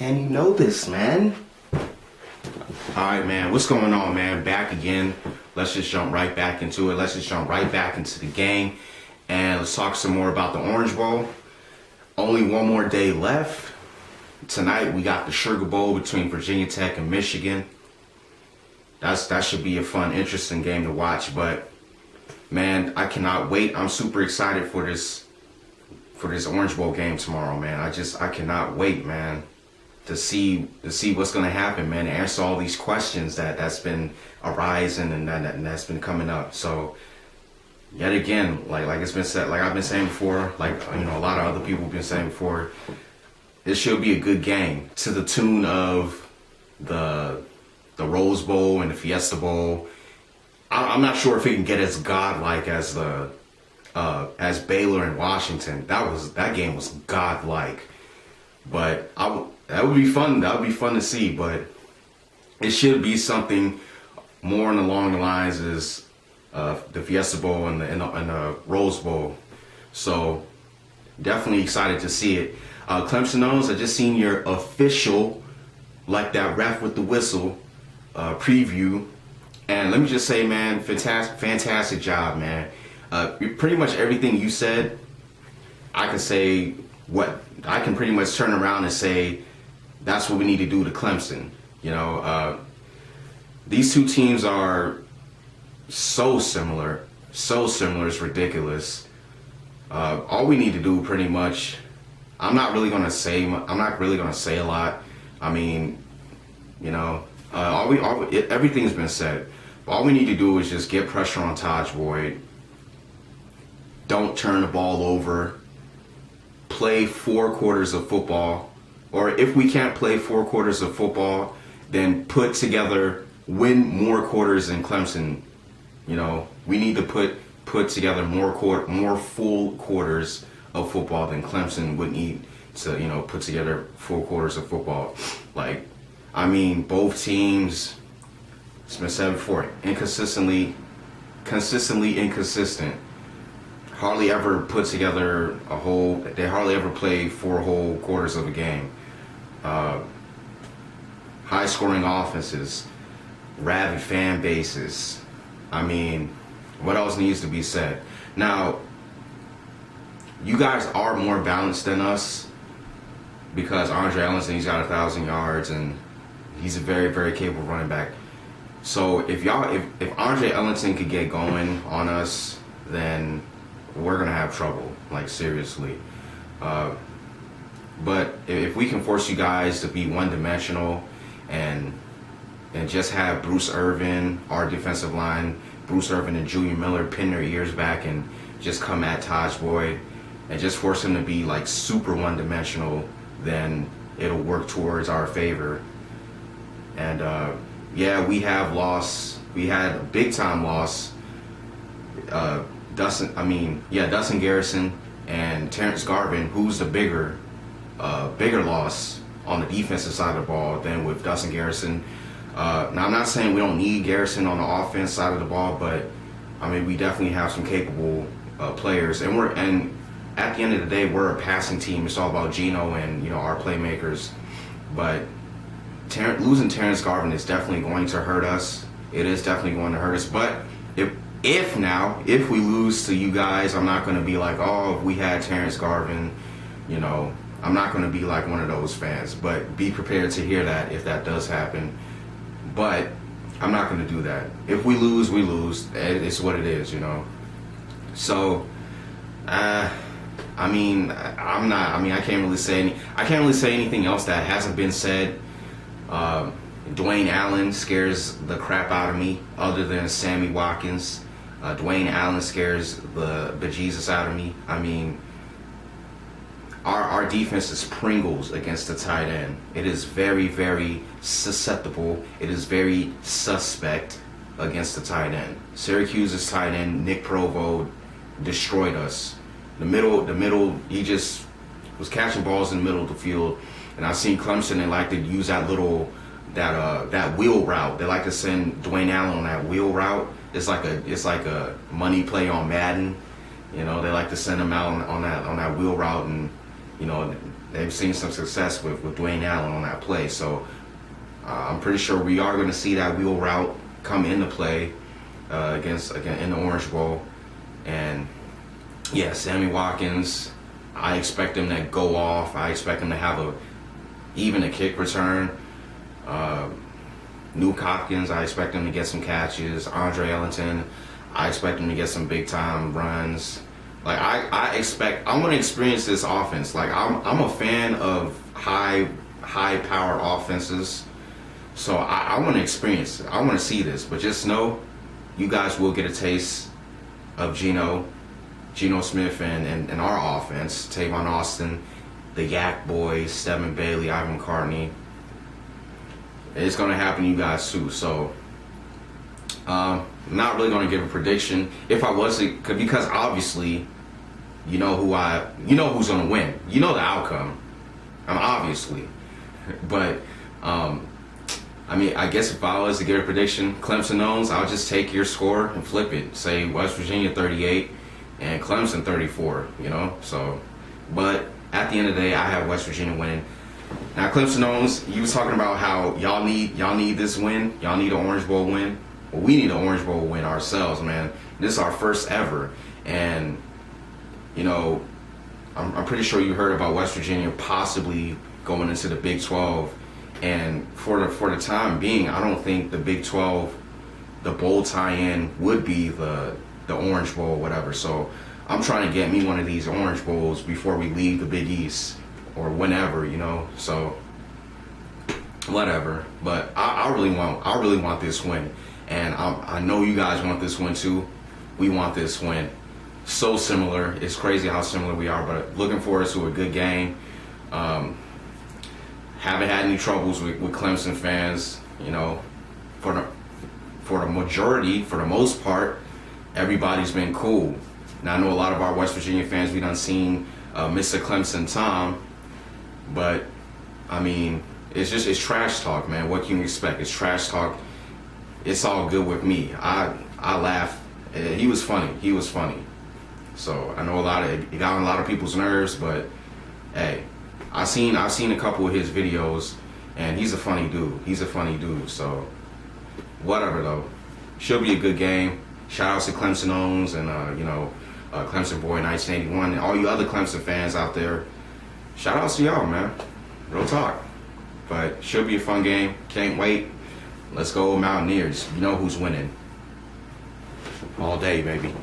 And you know this, man. Alright, man. What's going on, man? Back again. Let's just jump right back into it. Let's just jump right back into the game. And let's talk some more about the Orange Bowl. Only one more day left. Tonight, we got the Sugar Bowl between Virginia Tech and Michigan. That should be a fun, interesting game to watch. But, man, I cannot wait. I'm super excited for this Orange Bowl game tomorrow, man. I cannot wait, man, to see what's gonna happen, man. To answer all these questions that's been arising and that's been coming up. So yet again, like it's been said, like I've been saying before, like a lot of other people have been saying before, this should be a good game to the tune of the Rose Bowl and the Fiesta Bowl. I'm not sure if it can get as godlike as as Baylor and Washington. That game was godlike, but that would be fun. That would be fun to see. But it should be something more along the lines as the Fiesta Bowl and the Rose Bowl. So definitely excited to see it. Clemson knows. I just seen your official, like that ref with the whistle, preview, and let me just say, man, fantastic job, man. Pretty much everything you said, I can pretty much turn around and say that's what we need to do to Clemson. These two teams are so similar, it's ridiculous. All we need to do pretty much, I'm not really gonna say a lot. I mean, everything's been said. All we need to do is just get pressure on Taj Boyd. Don't turn the ball over. Play 4 quarters of football. Or if we can't play 4 quarters of football, then win more quarters than Clemson. We need to put together more full quarters of football than Clemson would need to, put together full quarters of football. Both teams, it's been said before, consistently inconsistent. Hardly ever put together they hardly ever play 4 whole quarters of a game. High scoring offenses, rabid fan bases. What else needs to be said? Now, you guys are more balanced than us because Andre Ellington, he's got 1,000 yards and he's a very, very capable running back. So if Andre Ellington could get going on us, then we're gonna have trouble, like seriously. But if we can force you guys to be one-dimensional and just have Bruce Irvin, our defensive line, Bruce Irvin and Julian Miller pin their ears back and just come at Taj Boyd and just force him to be like super one-dimensional, then it'll work towards our favor. And we have lost. We had a big-time loss. Dustin Garrison and Terrence Garvin, who's the bigger loss on the defensive side of the ball than with Dustin Garrison. Now, I'm not saying we don't need Garrison on the offense side of the ball, but we definitely have some capable players, and at the end of the day, we're a passing team. It's all about Geno and our playmakers. But losing Terrence Garvin is definitely going to hurt us. It is definitely going to hurt us. But if we lose to you guys, I'm not going to be like, oh, if we had Terrence Garvin, I'm not going to be like one of those fans. But be prepared to hear that if that does happen. But I'm not going to do that. If we lose, we lose. It's what it is, So, I can't really say anything else that hasn't been said. Dwayne Allen scares the crap out of me, other than Sammy Watkins. Dwayne Allen scares the bejesus out of me. Our defense is Pringles against the tight end. It is very, very susceptible. It is very suspect against the tight end. Syracuse's tight end, Nick Provo, destroyed us. The middle, he just was catching balls in the middle of the field. And I've seen Clemson, they like to use that wheel route. They like to send Dwayne Allen on that wheel route. It's like a money play on Madden. They like to send him out on that wheel route, and they've seen some success with Dwayne Allen on that play. So I'm pretty sure we are going to see that wheel route come into play again in the Orange Bowl. And yeah, Sammy Watkins, I expect him to go off. I expect him to have even a kick return. Nuke Hopkins, I expect him to get some catches. Andre Ellington, I expect him to get some big time runs. Like I want to experience this offense. Like I'm a fan of high power offenses. So I want to experience it. I want to see this. But just know, you guys will get a taste of Geno Smith and our offense. Tavon Austin, the Yak Boys, Stephen Bailey, Ivan Cartney. It's going to happen to you guys too. So I'm not really going to give a prediction. If I was to, because obviously, you know who's going to win. You know the outcome. Obviously. But I mean, I guess if I was to give a prediction, Clemson owns, I'll just take your score and flip it. Say West Virginia 38 and Clemson 34, you know? So, but at the end of the day, I have West Virginia winning. Now, Clemson owns, you was talking about how y'all need this win. Y'all need an Orange Bowl win. Well, we need an Orange Bowl win ourselves, man. This is our first ever. And, you know, I'm pretty sure you heard about West Virginia possibly going into the Big 12. And for the time being, I don't think the Big 12, the bowl tie-in would be the Orange Bowl or whatever. So I'm trying to get me one of these Orange Bowls before we leave the Big East or whenever, you know. So whatever. But I really want this win, and I know you guys want this win too. We want this win. So similar. It's crazy how similar we are. But looking forward to a good game. Haven't had any troubles with Clemson fans, you know. For the majority, for the most part, everybody's been cool. Now I know a lot of our West Virginia fans, we done seen Mr. Clemson Tom, but I mean, it's trash talk, man. What can you expect? It's trash talk. It's all good with me. I laugh. He was funny. So I know it got on a lot of people's nerves, but hey. I've seen a couple of his videos, and he's a funny dude. So whatever though, should be a good game. Shout out to Clemson owns and Clemson boy 1981 and all you other Clemson fans out there. Shout out to y'all, man. Real talk. But should be a fun game. Can't wait. Let's go Mountaineers. You know who's winning. All day, baby.